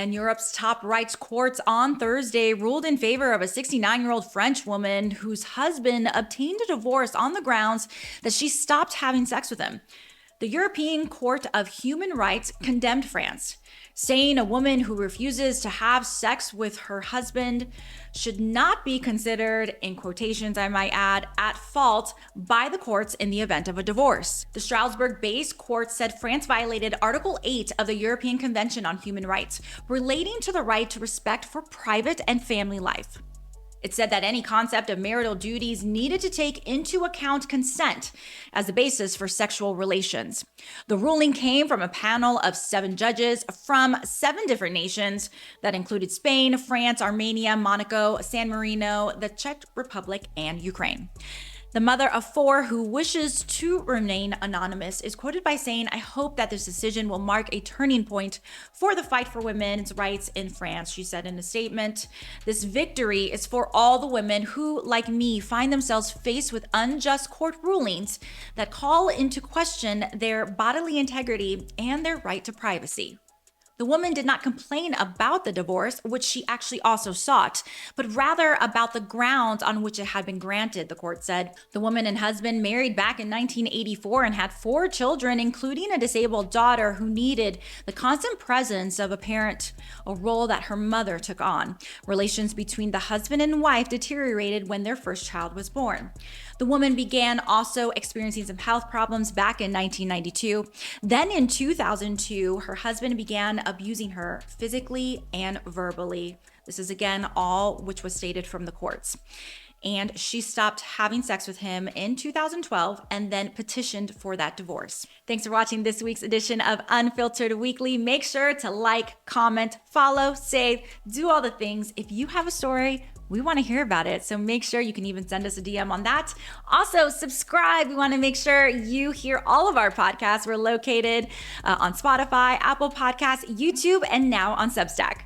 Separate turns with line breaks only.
And Europe's top rights courts on Thursday ruled in favor of a 69-year-old French woman whose husband obtained a divorce on the grounds that she stopped having sex with him. The European Court of Human Rights condemned France, saying a woman who refuses to have sex with her husband should not be considered, in quotations I might add, at fault by the courts in the event of a divorce. The Strasbourg-based court said France violated Article 8 of the European Convention on Human Rights, relating to the right to respect for private and family life. It said that any concept of marital duties needed to take into account consent as the basis for sexual relations. The ruling came from a panel of 7 judges from 7 different nations that included Spain, France, Armenia, Monaco, San Marino, the Czech Republic, and Ukraine. The mother of 4, who wishes to remain anonymous, is quoted by saying, "I hope that this decision will mark a turning point for the fight for women's rights in France," she said in a statement. "This victory is for all the women who, like me, find themselves faced with unjust court rulings that call into question their bodily integrity and their right to privacy." The woman did not complain about the divorce, which she actually also sought, but rather about the grounds on which it had been granted, the court said. The woman and husband married back in 1984 and had 4 children, including a disabled daughter who needed the constant presence of a parent, a role that her mother took on. Relations between the husband and wife deteriorated when their first child was born. The woman began also experiencing some health problems back in 1992. Then in 2002, her husband began abusing her physically and verbally. This is again all which was stated from the courts. And she stopped having sex with him in 2012 and then petitioned for that divorce. Thanks for watching this week's edition of Unfiltered Weekly. Make sure to like, comment, follow, save, do all the things. If you have a story, we want to hear about it. So make sure you can even send us a DM on that. Also, subscribe. We want to make sure you hear all of our podcasts. We're located on Spotify, Apple Podcasts, YouTube, and now on Substack.